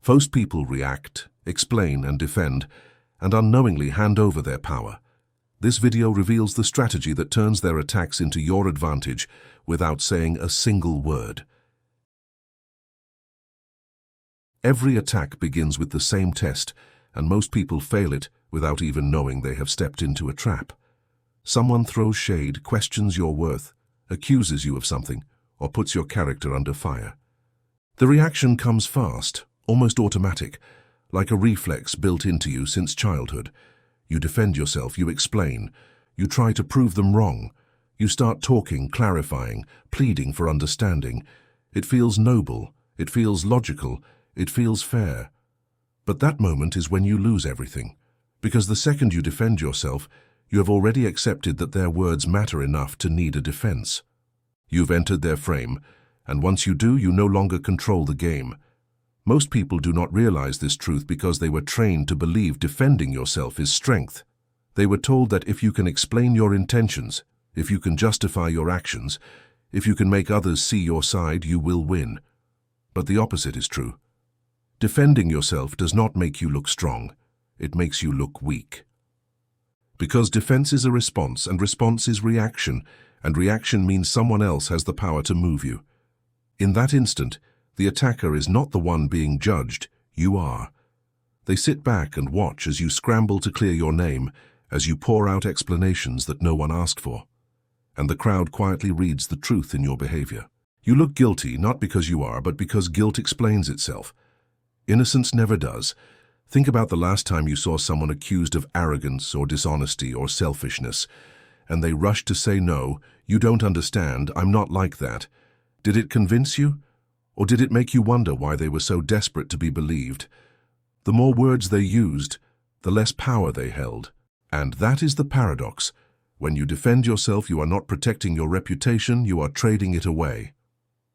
Most people react, explain and defend, and unknowingly hand over their power. This video reveals the strategy that turns their attacks into your advantage without saying a single word. Every attack begins with the same test, and most people fail it without even knowing they have stepped into a trap. Someone throws shade, questions your worth, accuses you of something, or puts your character under fire. The reaction comes fast, almost automatic, like a reflex built into you since childhood. You defend yourself, you explain, you try to prove them wrong. You start talking, clarifying, pleading for understanding. It feels noble, it feels logical, it feels fair. But that moment is when you lose everything, because the second you defend yourself, you have already accepted that their words matter enough to need a defense. You've entered their frame, and once you do, you no longer control the game. Most people do not realize this truth because they were trained to believe defending yourself is strength. They were told that if you can explain your intentions, if you can justify your actions, if you can make others see your side, you will win. But the opposite is true. Defending yourself does not make you look strong. It makes you look weak. Because defense is a response, and response is reaction, and reaction means someone else has the power to move you. In that instant, the attacker is not the one being judged, you are. They sit back and watch as you scramble to clear your name, as you pour out explanations that no one asked for. And the crowd quietly reads the truth in your behavior. You look guilty not because you are, but because guilt explains itself. Innocence never does. Think about the last time you saw someone accused of arrogance or dishonesty or selfishness, and they rushed to say, "No, you don't understand, I'm not like that." Did it convince you? Or did it make you wonder why they were so desperate to be believed? The more words they used, the less power they held. And that is the paradox. When you defend yourself, you are not protecting your reputation, you are trading it away.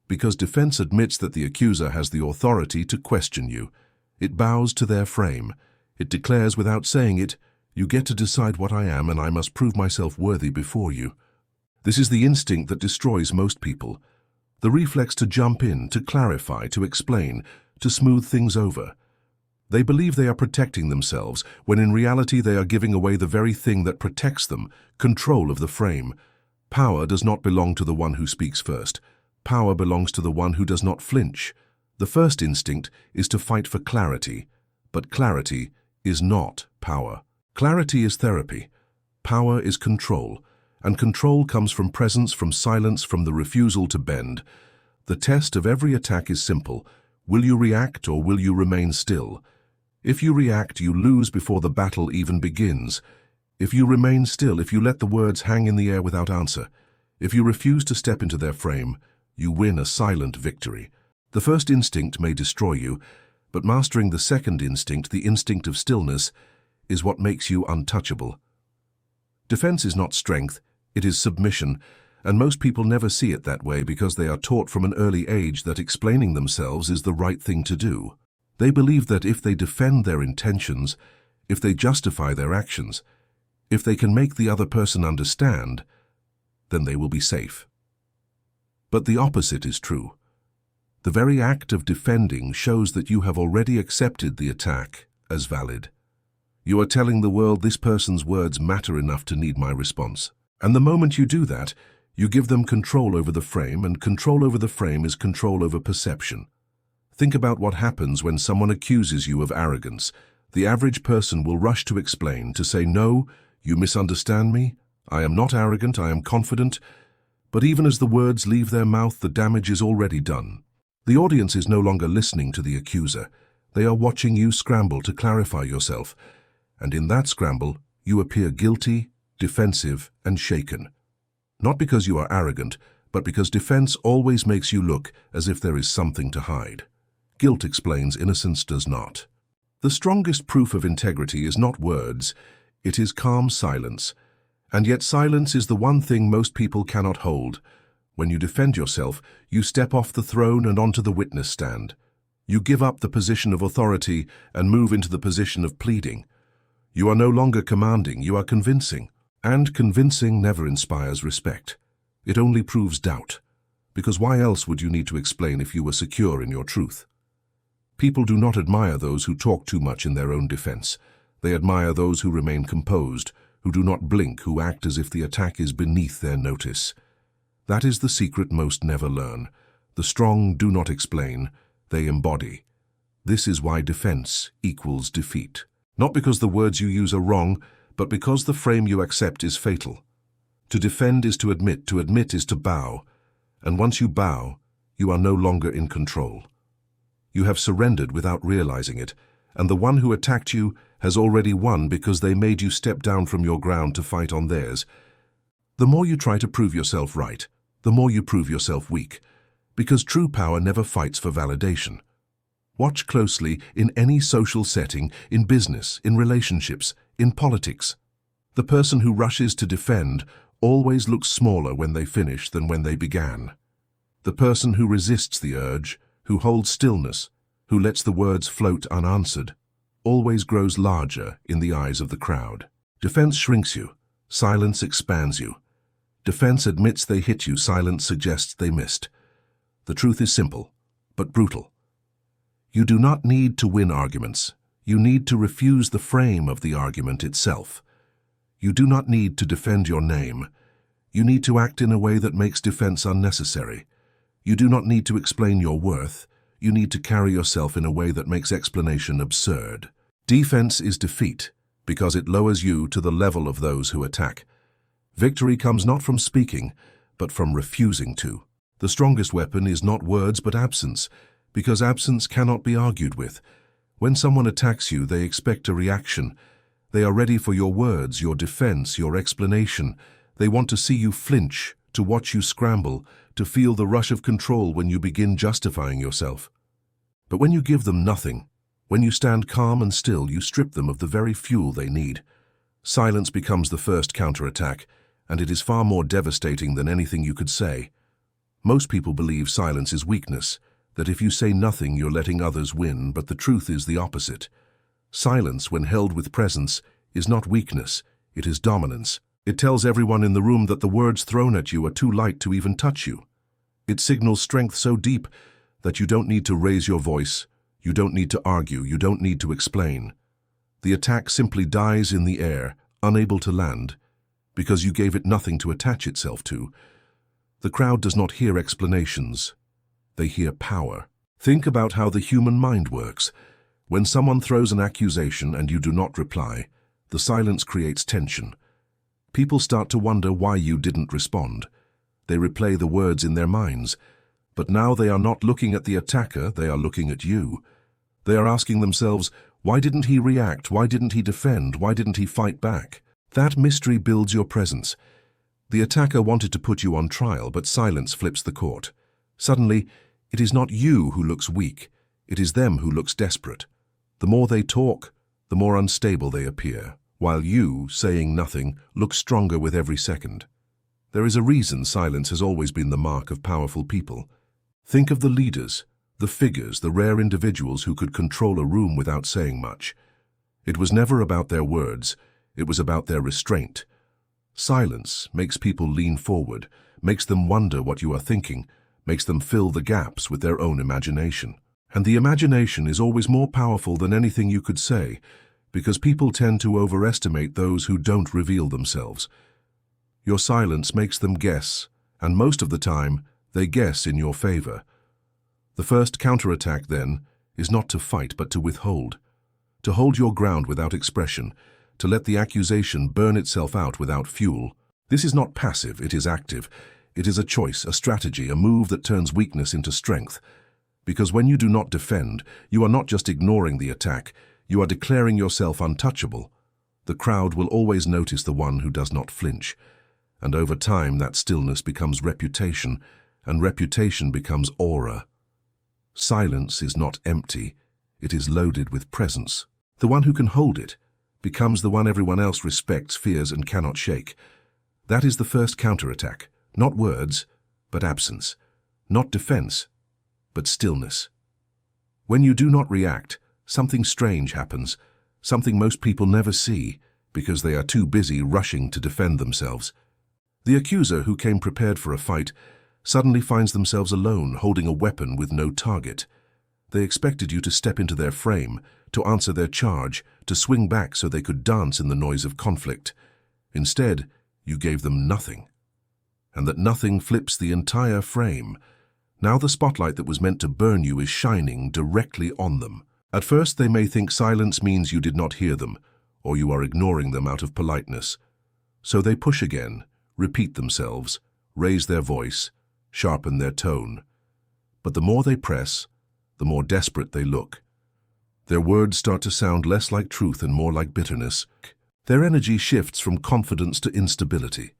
Because defense admits that the accuser has the authority to question you. It bows to their frame. It declares without saying it, "You get to decide what I am, and I must prove myself worthy before you." This is the instinct that destroys most people. The reflex to jump in, to clarify, to explain, to smooth things over. They believe they are protecting themselves, when in reality they are giving away the very thing that protects them, control of the frame. Power does not belong to the one who speaks first. Power belongs to the one who does not flinch. The first instinct is to fight for clarity, but clarity is not power. Clarity is therapy. Power is control, and control comes from presence, from silence, from the refusal to bend. The test of every attack is simple. Will you react or will you remain still? If you react, you lose before the battle even begins. If you remain still, if you let the words hang in the air without answer, if you refuse to step into their frame, you win a silent victory. The first instinct may destroy you, but mastering the second instinct, the instinct of stillness, is what makes you untouchable. Defense is not strength, it is submission, and most people never see it that way because they are taught from an early age that explaining themselves is the right thing to do. They believe that if they defend their intentions, if they justify their actions, if they can make the other person understand, then they will be safe. But the opposite is true. The very act of defending shows that you have already accepted the attack as valid. You are telling the world, this person's words matter enough to need my response. And the moment you do that, you give them control over the frame, and control over the frame is control over perception. Think about what happens when someone accuses you of arrogance. The average person will rush to explain, to say, "No, you misunderstand me. I am not arrogant, I am confident." But even as the words leave their mouth, the damage is already done. The audience is no longer listening to the accuser. They are watching you scramble to clarify yourself. And in that scramble, you appear guilty, defensive, and shaken. Not because you are arrogant, but because defense always makes you look as if there is something to hide. Guilt explains, innocence does not. The strongest proof of integrity is not words, it is calm silence. And yet silence is the one thing most people cannot hold. When you defend yourself, you step off the throne and onto the witness stand. You give up the position of authority and move into the position of pleading. You are no longer commanding, you are convincing. And convincing never inspires respect. It only proves doubt. Because why else would you need to explain if you were secure in your truth? People do not admire those who talk too much in their own defense. They admire those who remain composed, who do not blink, who act as if the attack is beneath their notice. That is the secret most never learn. The strong do not explain, they embody. This is why defense equals defeat. Not because the words you use are wrong, but because the frame you accept is fatal. To defend is to admit is to bow, and once you bow, you are no longer in control. You have surrendered without realizing it, and the one who attacked you has already won because they made you step down from your ground to fight on theirs. The more you try to prove yourself right, the more you prove yourself weak, because true power never fights for validation. Watch closely in any social setting, in business, in relationships, in politics. The person who rushes to defend always looks smaller when they finish than when they began. The person who resists the urge, who holds stillness, who lets the words float unanswered, always grows larger in the eyes of the crowd. Defense shrinks you. Silence expands you. Defense admits they hit you. Silence suggests they missed. The truth is simple, but brutal. You do not need to win arguments. You need to refuse the frame of the argument itself. You do not need to defend your name. You need to act in a way that makes defense unnecessary. You do not need to explain your worth. You need to carry yourself in a way that makes explanation absurd. Defense is defeat because it lowers you to the level of those who attack. Victory comes not from speaking, but from refusing to. The strongest weapon is not words but absence, because absence cannot be argued with. When someone attacks you, they expect a reaction. They are ready for your words, your defense, your explanation. They want to see you flinch, to watch you scramble, to feel the rush of control when you begin justifying yourself. But when you give them nothing, when you stand calm and still, you strip them of the very fuel they need. Silence becomes the first counterattack, and it is far more devastating than anything you could say. Most people believe silence is weakness, that if you say nothing, you're letting others win, but the truth is the opposite. Silence, when held with presence, is not weakness, it is dominance. It tells everyone in the room that the words thrown at you are too light to even touch you. It signals strength so deep that you don't need to raise your voice, you don't need to argue, you don't need to explain. The attack simply dies in the air, unable to land, because you gave it nothing to attach itself to. The crowd does not hear explanations, they hear power. Think about how the human mind works. When someone throws an accusation and you do not reply, the silence creates tension. People start to wonder why you didn't respond. They replay the words in their minds. But now they are not looking at the attacker, they are looking at you. They are asking themselves, why didn't he react? Why didn't he defend? Why didn't he fight back? That mystery builds your presence. The attacker wanted to put you on trial, but silence flips the court. Suddenly, it is not you who looks weak, it is them who looks desperate. The more they talk, the more unstable they appear, while you, saying nothing, look stronger with every second. There is a reason silence has always been the mark of powerful people. Think of the leaders, the figures, the rare individuals who could control a room without saying much. It was never about their words, it was about their restraint. Silence makes people lean forward, makes them wonder what you are thinking, makes them fill the gaps with their own imagination. And the imagination is always more powerful than anything you could say, because people tend to overestimate those who don't reveal themselves. Your silence makes them guess, and most of the time, they guess in your favor. The first counterattack, then, is not to fight but to withhold. To hold your ground without expression, to let the accusation burn itself out without fuel. This is not passive, it is active. It is a choice, a strategy, a move that turns weakness into strength. Because when you do not defend, you are not just ignoring the attack, you are declaring yourself untouchable. The crowd will always notice the one who does not flinch. And over time, that stillness becomes reputation, and reputation becomes aura. Silence is not empty, it is loaded with presence. The one who can hold it becomes the one everyone else respects, fears, and cannot shake. That is the first counterattack. Not words, but absence. Not defense, but stillness. When you do not react, something strange happens, something most people never see, because they are too busy rushing to defend themselves. The accuser who came prepared for a fight suddenly finds themselves alone, holding a weapon with no target. They expected you to step into their frame, to answer their charge, to swing back so they could dance in the noise of conflict. Instead, you gave them nothing. And that nothing flips the entire frame. Now the spotlight that was meant to burn you is shining directly on them. At first they may think silence means you did not hear them, or you are ignoring them out of politeness. So they push again, repeat themselves, raise their voice, sharpen their tone. But the more they press, the more desperate they look. Their words start to sound less like truth and more like bitterness. Their energy shifts from confidence to instability.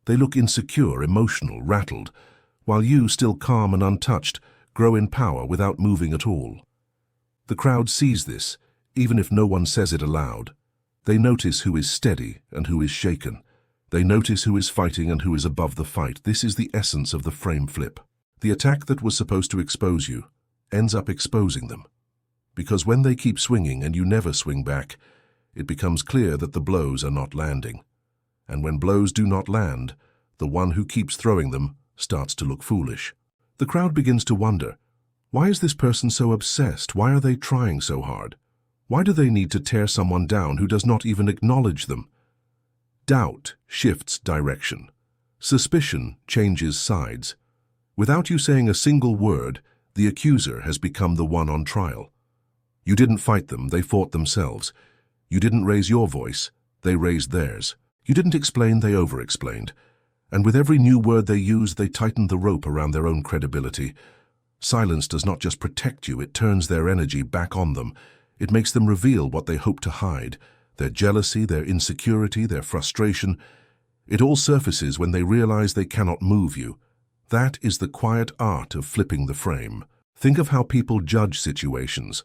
They look insecure, emotional, rattled, while you, still calm and untouched, grow in power without moving at all. The crowd sees this, even if no one says it aloud. They notice who is steady and who is shaken. They notice who is fighting and who is above the fight. This is the essence of the frame flip. The attack that was supposed to expose you ends up exposing them. Because when they keep swinging and you never swing back, it becomes clear that the blows are not landing. And when blows do not land, the one who keeps throwing them starts to look foolish. The crowd begins to wonder, why is this person so obsessed? Why are they trying so hard? Why do they need to tear someone down who does not even acknowledge them? Doubt shifts direction. Suspicion changes sides. Without you saying a single word, the accuser has become the one on trial. You didn't fight them, they fought themselves. You didn't raise your voice, they raised theirs. You didn't explain, they over-explained. And with every new word they used, they tightened the rope around their own credibility. Silence does not just protect you, it turns their energy back on them. It makes them reveal what they hope to hide. Their jealousy, their insecurity, their frustration. It all surfaces when they realize they cannot move you. That is the quiet art of flipping the frame. Think of how people judge situations.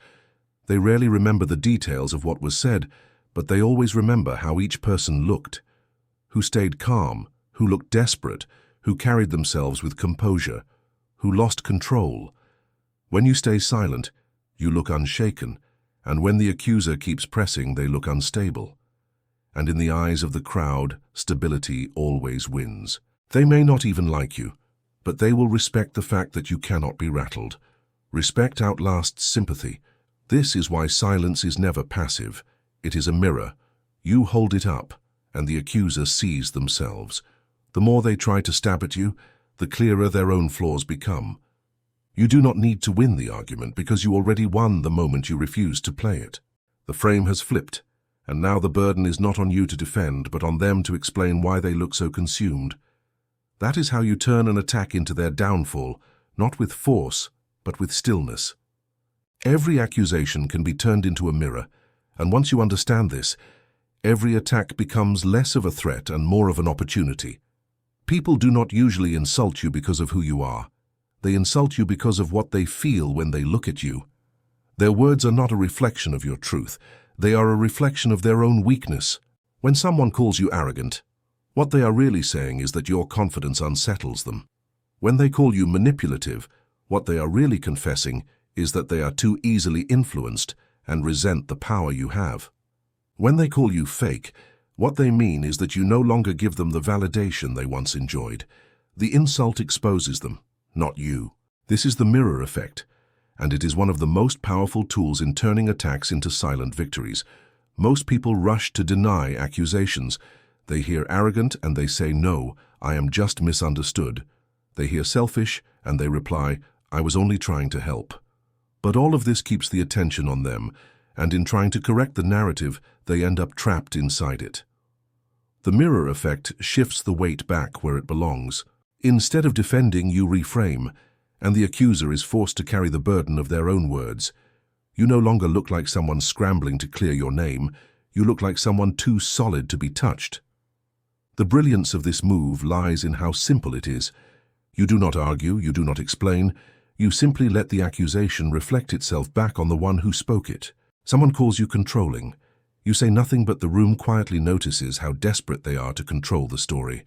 They rarely remember the details of what was said, but they always remember how each person looked. Who stayed calm, who looked desperate, who carried themselves with composure, who lost control. When you stay silent, you look unshaken, and when the accuser keeps pressing, they look unstable. And in the eyes of the crowd, stability always wins. They may not even like you, but they will respect the fact that you cannot be rattled. Respect outlasts sympathy. This is why silence is never passive. It is a mirror. You hold it up, and the accuser sees themselves. The more they try to stab at you, the clearer their own flaws become. You do not need to win the argument because you already won the moment you refused to play it. The frame has flipped, and now the burden is not on you to defend, but on them to explain why they look so consumed. That is how you turn an attack into their downfall, not with force, but with stillness. Every accusation can be turned into a mirror, and once you understand this, every attack becomes less of a threat and more of an opportunity. People do not usually insult you because of who you are. They insult you because of what they feel when they look at you. Their words are not a reflection of your truth. They are a reflection of their own weakness. When someone calls you arrogant, what they are really saying is that your confidence unsettles them. When they call you manipulative, what they are really confessing is that they are too easily influenced and resent the power you have. When they call you fake, what they mean is that you no longer give them the validation they once enjoyed. The insult exposes them, not you. This is the mirror effect, and it is one of the most powerful tools in turning attacks into silent victories. Most people rush to deny accusations. They hear arrogant and they say, "No, I am just misunderstood." They hear selfish and they reply, "I was only trying to help." But all of this keeps the attention on them, and in trying to correct the narrative, they end up trapped inside it. The mirror effect shifts the weight back where it belongs. Instead of defending, you reframe, and the accuser is forced to carry the burden of their own words. You no longer look like someone scrambling to clear your name. You look like someone too solid to be touched. The brilliance of this move lies in how simple it is. You do not argue, you do not explain. You simply let the accusation reflect itself back on the one who spoke it. Someone calls you controlling. You say nothing, but the room quietly notices how desperate they are to control the story.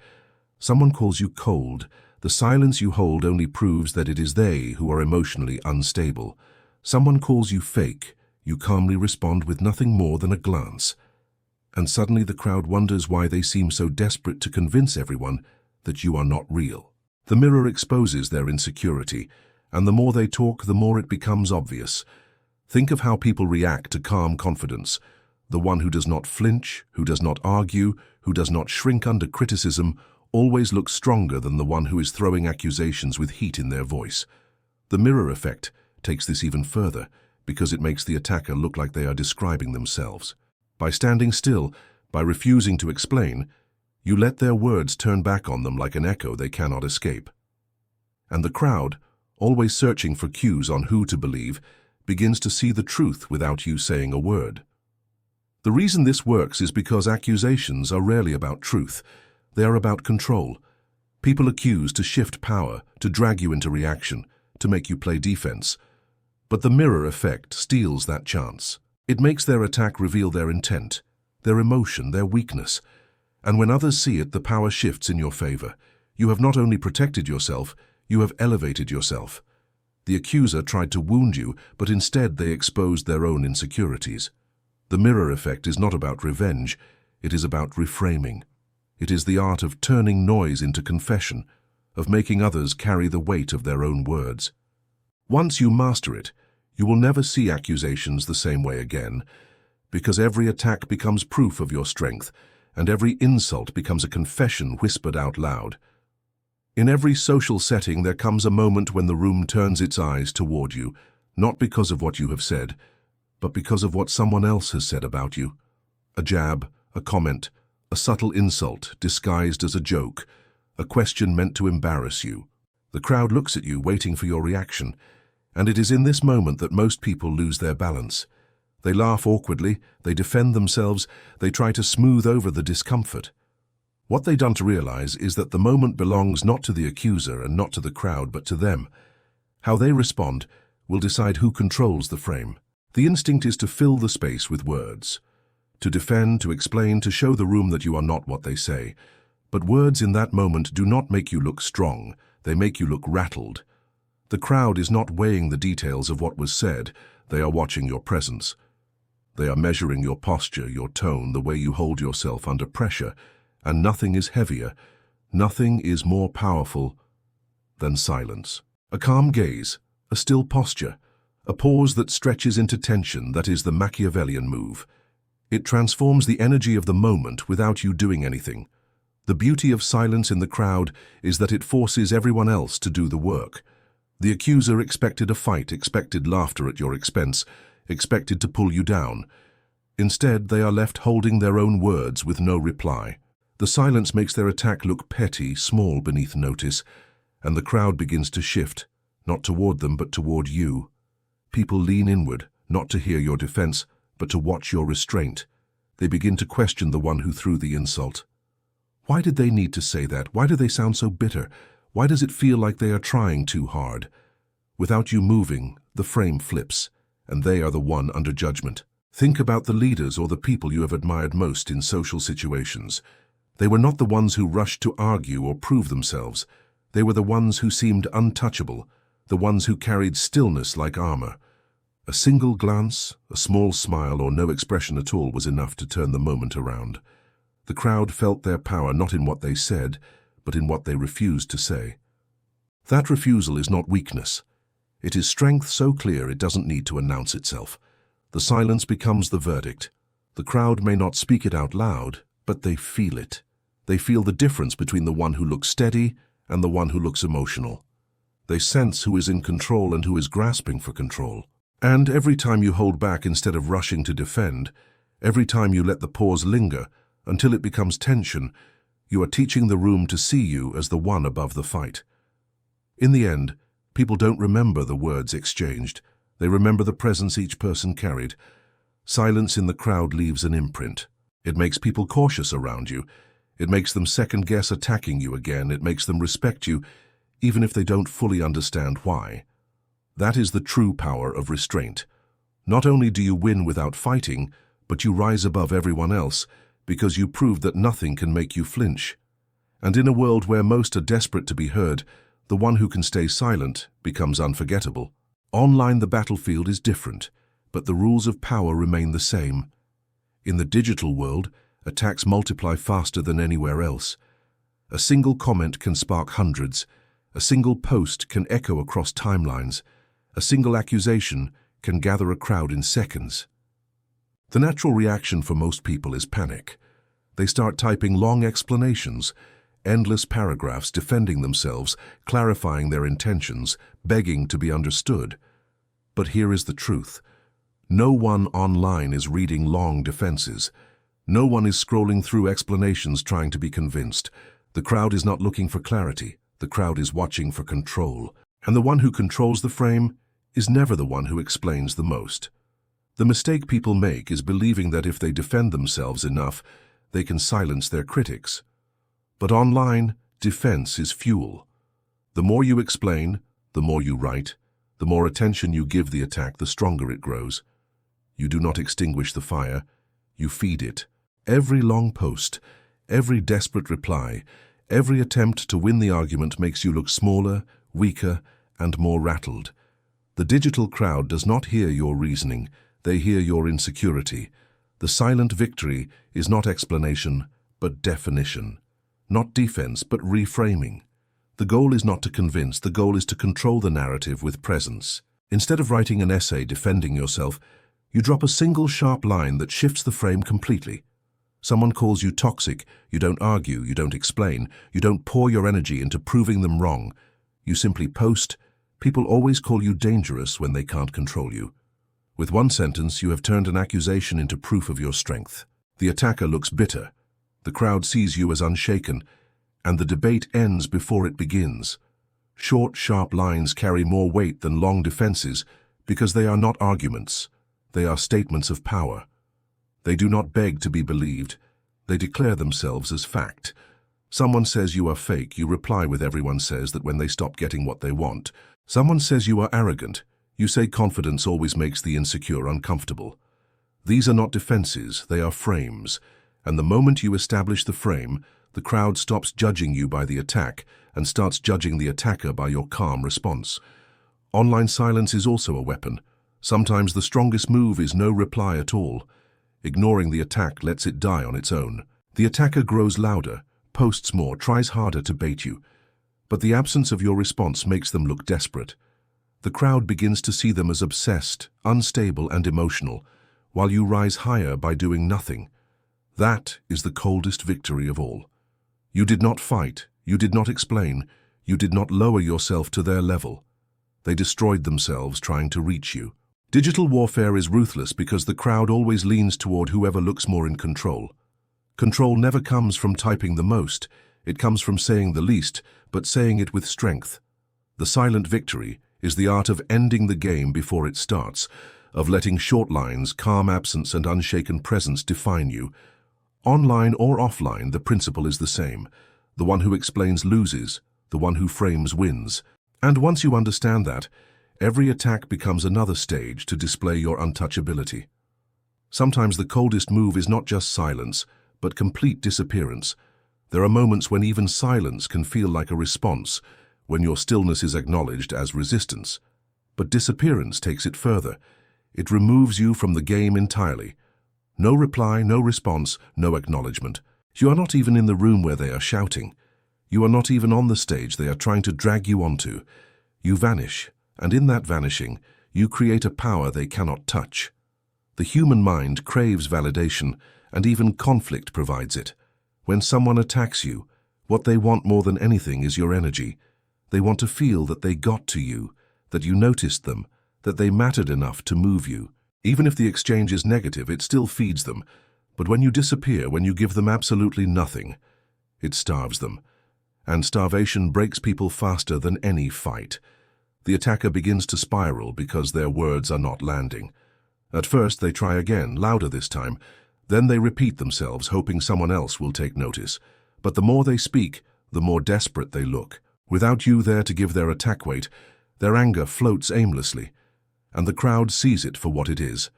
Someone calls you cold. The silence you hold only proves that it is they who are emotionally unstable. Someone calls you fake. You calmly respond with nothing more than a glance. And suddenly the crowd wonders why they seem so desperate to convince everyone that you are not real. The mirror exposes their insecurity, and the more they talk, the more it becomes obvious. Think of how people react to calm confidence. The one who does not flinch, who does not argue, who does not shrink under criticism, always looks stronger than the one who is throwing accusations with heat in their voice. The mirror effect takes this even further, because it makes the attacker look like they are describing themselves. By standing still, by refusing to explain, you let their words turn back on them like an echo they cannot escape. And the crowd, always searching for cues on who to believe, begins to see the truth without you saying a word. The reason this works is because accusations are rarely about truth. They are about control. People accuse to shift power, to drag you into reaction, to make you play defense. But the mirror effect steals that chance. It makes their attack reveal their intent, their emotion, their weakness. And when others see it, the power shifts in your favor. You have not only protected yourself, you have elevated yourself. The accuser tried to wound you, but instead they exposed their own insecurities. The mirror effect is not about revenge, it is about reframing. It is the art of turning noise into confession, of making others carry the weight of their own words. Once you master it, you will never see accusations the same way again, because every attack becomes proof of your strength, and every insult becomes a confession whispered out loud. In every social setting, there comes a moment when the room turns its eyes toward you, not because of what you have said, but because of what someone else has said about you. A jab, a comment, a subtle insult disguised as a joke, a question meant to embarrass you. The crowd looks at you, waiting for your reaction, and it is in this moment that most people lose their balance. They laugh awkwardly, they defend themselves, they try to smooth over the discomfort. What they don't realize is that the moment belongs not to the accuser and not to the crowd, but to them. How they respond will decide who controls the frame. The instinct is to fill the space with words, to defend, to explain, to show the room that you are not what they say. But words in that moment do not make you look strong, they make you look rattled. The crowd is not weighing the details of what was said, they are watching your presence. They are measuring your posture, your tone, the way you hold yourself under pressure, and nothing is heavier, nothing is more powerful than silence. A calm gaze, a still posture, a pause that stretches into tension, that is the Machiavellian move. It transforms the energy of the moment without you doing anything. The beauty of silence in the crowd is that it forces everyone else to do the work. The accuser expected a fight, expected laughter at your expense, expected to pull you down. Instead, they are left holding their own words with no reply. The silence makes their attack look petty, small beneath notice, and the crowd begins to shift, not toward them but toward you. People lean inward, not to hear your defense, but to watch your restraint. They begin to question the one who threw the insult. Why did they need to say that? Why do they sound so bitter? Why does it feel like they are trying too hard? Without you moving, the frame flips, and they are the one under judgment. Think about the leaders or the people you have admired most in social situations. They were not the ones who rushed to argue or prove themselves. They were the ones who seemed untouchable, the ones who carried stillness like armor. A single glance, a small smile, or no expression at all was enough to turn the moment around. The crowd felt their power not in what they said, but in what they refused to say. That refusal is not weakness. It is strength so clear it doesn't need to announce itself. The silence becomes the verdict. The crowd may not speak it out loud, but they feel it. They feel the difference between the one who looks steady and the one who looks emotional. They sense who is in control and who is grasping for control. And every time you hold back instead of rushing to defend, every time you let the pause linger until it becomes tension, you are teaching the room to see you as the one above the fight. In the end, people don't remember the words exchanged. They remember the presence each person carried. Silence in the crowd leaves an imprint. It makes people cautious around you. It makes them second-guess attacking you again. It makes them respect you, even if they don't fully understand why. That is the true power of restraint. Not only do you win without fighting, but you rise above everyone else, because you prove that nothing can make you flinch. And in a world where most are desperate to be heard, the one who can stay silent becomes unforgettable. Online, the battlefield is different, but the rules of power remain the same. In the digital world, attacks multiply faster than anywhere else. A single comment can spark hundreds. A single post can echo across timelines. A single accusation can gather a crowd in seconds. The natural reaction for most people is panic. They start typing long explanations, endless paragraphs defending themselves, clarifying their intentions, begging to be understood. But here is the truth. No one online is reading long defenses. No one is scrolling through explanations trying to be convinced. The crowd is not looking for clarity. The crowd is watching for control. And the one who controls the frame is never the one who explains the most. The mistake people make is believing that if they defend themselves enough, they can silence their critics. But online, defense is fuel. The more you explain, the more you write, the more attention you give the attack, the stronger it grows. You do not extinguish the fire, you feed it. Every long post, every desperate reply, every attempt to win the argument makes you look smaller, weaker, and more rattled. The digital crowd does not hear your reasoning, they hear your insecurity. The silent victory is not explanation, but definition. Not defense, but reframing. The goal is not to convince, the goal is to control the narrative with presence. Instead of writing an essay defending yourself, you drop a single sharp line that shifts the frame completely. Someone calls you toxic, you don't argue, you don't explain, you don't pour your energy into proving them wrong. You simply post. People always call you dangerous when they can't control you. With one sentence, you have turned an accusation into proof of your strength. The attacker looks bitter. The crowd sees you as unshaken, and the debate ends before it begins. Short, sharp lines carry more weight than long defenses because they are not arguments. They are statements of power. They do not beg to be believed. They declare themselves as fact. Someone says you are fake, you reply with everyone says that when they stop getting what they want. Someone says you are arrogant. You say confidence always makes the insecure uncomfortable. These are not defenses, they are frames. And the moment you establish the frame, the crowd stops judging you by the attack and starts judging the attacker by your calm response. Online silence is also a weapon. Sometimes the strongest move is no reply at all. Ignoring the attack lets it die on its own. The attacker grows louder, posts more, tries harder to bait you. But the absence of your response makes them look desperate. The crowd begins to see them as obsessed, unstable, and emotional, while you rise higher by doing nothing. That is the coldest victory of all. You did not fight, you did not explain, you did not lower yourself to their level. They destroyed themselves trying to reach you. Digital warfare is ruthless because the crowd always leans toward whoever looks more in control. Control never comes from typing the most, it comes from saying the least, but saying it with strength. The silent victory is the art of ending the game before it starts, of letting short lines, calm absence, and unshaken presence define you. Online or offline, the principle is the same. The one who explains loses, the one who frames wins. And once you understand that, every attack becomes another stage to display your untouchability. Sometimes the coldest move is not just silence, but complete disappearance. There are moments when even silence can feel like a response, when your stillness is acknowledged as resistance. But disappearance takes it further. It removes you from the game entirely. No reply, no response, no acknowledgement. You are not even in the room where they are shouting. You are not even on the stage they are trying to drag you onto. You vanish, and in that vanishing, you create a power they cannot touch. The human mind craves validation, and even conflict provides it. When someone attacks you, what they want more than anything is your energy. They want to feel that they got to you, that you noticed them, that they mattered enough to move you. Even if the exchange is negative, it still feeds them. But when you disappear, when you give them absolutely nothing, it starves them. And starvation breaks people faster than any fight. The attacker begins to spiral because their words are not landing. At first, they try again, louder this time. Then they repeat themselves, hoping someone else will take notice. But the more they speak, the more desperate they look. Without you there to give their attack weight, their anger floats aimlessly. And the crowd sees it for what it is.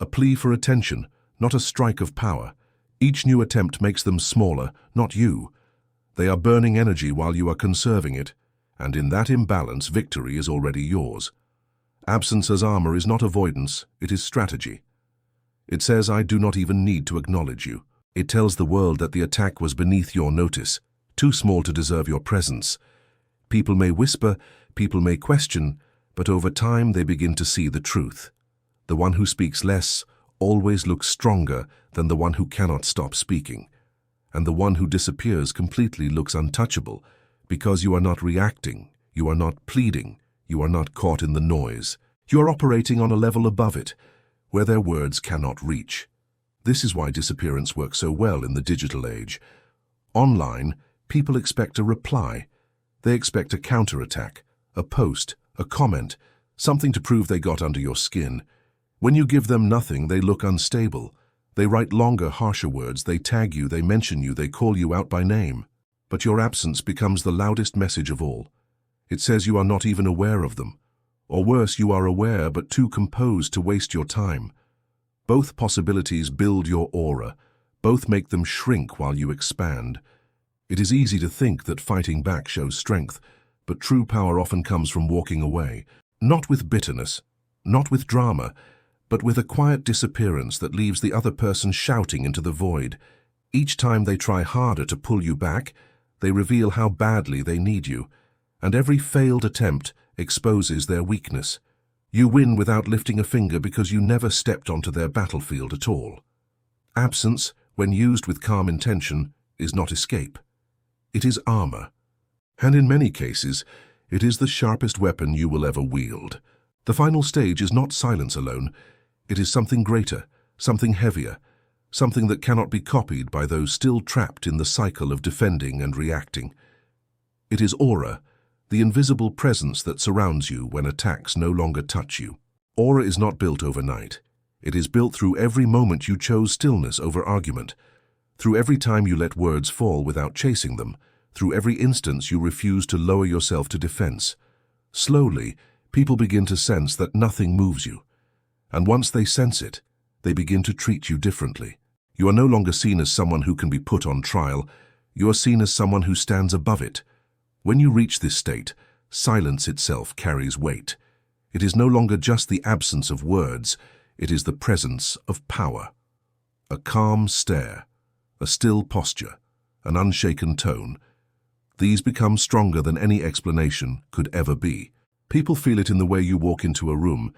A plea for attention, not a strike of power. Each new attempt makes them smaller, not you. They are burning energy while you are conserving it, and in that imbalance, victory is already yours. Absence as armor is not avoidance, it is strategy. It says, I do not even need to acknowledge you. It tells the world that the attack was beneath your notice, too small to deserve your presence. People may whisper, people may question, but over time they begin to see the truth. The one who speaks less always looks stronger than the one who cannot stop speaking. And the one who disappears completely looks untouchable, because you are not reacting, you are not pleading, you are not caught in the noise. You are operating on a level above it, where their words cannot reach. This is why disappearance works so well in the digital age. Online, people expect a reply. They expect a counterattack, a post, a comment, something to prove they got under your skin. When you give them nothing, they look unstable. They write longer, harsher words, they tag you, they mention you, they call you out by name. But your absence becomes the loudest message of all. It says you are not even aware of them. Or worse, you are aware but too composed to waste your time. Both possibilities build your aura. Both make them shrink while you expand. It is easy to think that fighting back shows strength, but true power often comes from walking away. Not with bitterness, not with drama, but with a quiet disappearance that leaves the other person shouting into the void. Each time they try harder to pull you back, they reveal how badly they need you, and every failed attempt exposes their weakness. You win without lifting a finger because you never stepped onto their battlefield at all. Absence, when used with calm intention, is not escape. It is armor. And in many cases, it is the sharpest weapon you will ever wield. The final stage is not silence alone. It is something greater, something heavier, something that cannot be copied by those still trapped in the cycle of defending and reacting. It is aura, the invisible presence that surrounds you when attacks no longer touch you. Aura is not built overnight. It is built through every moment you chose stillness over argument, through every time you let words fall without chasing them, through every instance you refuse to lower yourself to defense. Slowly, people begin to sense that nothing moves you. And once they sense it, they begin to treat you differently. You are no longer seen as someone who can be put on trial. You are seen as someone who stands above it. When you reach this state, silence itself carries weight. It is no longer just the absence of words, it is the presence of power. A calm stare, a still posture, an unshaken tone. These become stronger than any explanation could ever be. People feel it in the way you walk into a room,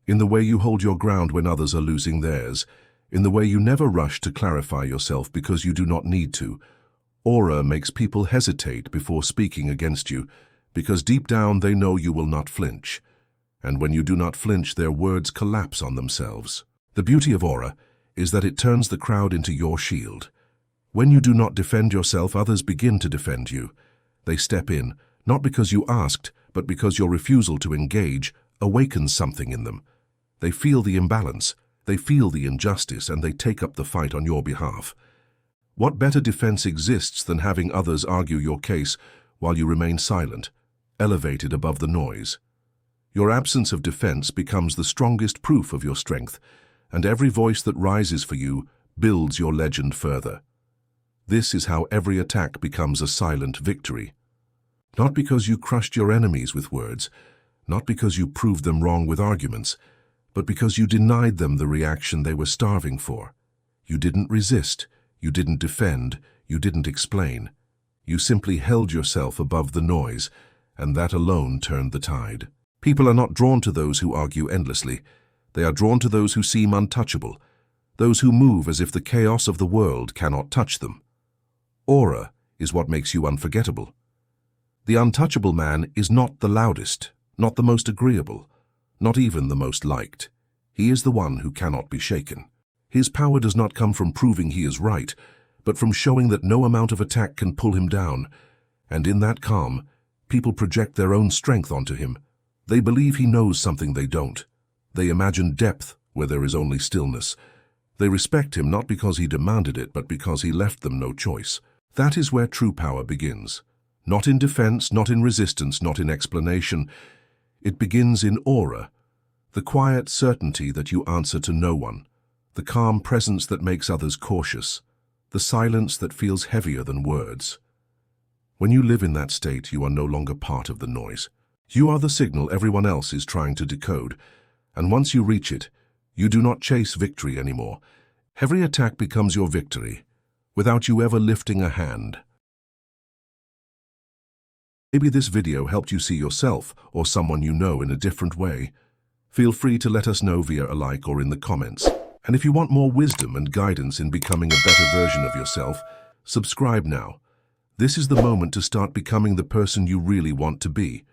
in the way you hold your ground when others are losing theirs, in the way you never rush to clarify yourself because you do not need to. Aura makes people hesitate before speaking against you, because deep down they know you will not flinch. And when you do not flinch, their words collapse on themselves. The beauty of aura is that it turns the crowd into your shield. When you do not defend yourself, others begin to defend you. They step in, not because you asked, but because your refusal to engage awakens something in them. They feel the imbalance, they feel the injustice, and they take up the fight on your behalf. What better defense exists than having others argue your case while you remain silent, elevated above the noise? Your absence of defense becomes the strongest proof of your strength, and every voice that rises for you builds your legend further. This is how every attack becomes a silent victory. Not because you crushed your enemies with words, not because you proved them wrong with arguments, but because you denied them the reaction they were starving for. You didn't resist, you didn't defend, you didn't explain. You simply held yourself above the noise, and that alone turned the tide. People are not drawn to those who argue endlessly. They are drawn to those who seem untouchable, those who move as if the chaos of the world cannot touch them. Aura is what makes you unforgettable. The untouchable man is not the loudest, not the most agreeable, not even the most liked. He is the one who cannot be shaken. His power does not come from proving he is right, but from showing that no amount of attack can pull him down. And in that calm, people project their own strength onto him. They believe he knows something they don't. They imagine depth where there is only stillness. They respect him not because he demanded it, but because he left them no choice. That is where true power begins. Not in defense, not in resistance, not in explanation. It begins in aura, the quiet certainty that you answer to no one, the calm presence that makes others cautious, the silence that feels heavier than words. When you live in that state, you are no longer part of the noise. You are the signal everyone else is trying to decode, and once you reach it, you do not chase victory anymore. Every attack becomes your victory, without you ever lifting a hand. Maybe this video helped you see yourself or someone you know in a different way. Feel free to let us know via a like or in the comments. And if you want more wisdom and guidance in becoming a better version of yourself, subscribe now. This is the moment to start becoming the person you really want to be.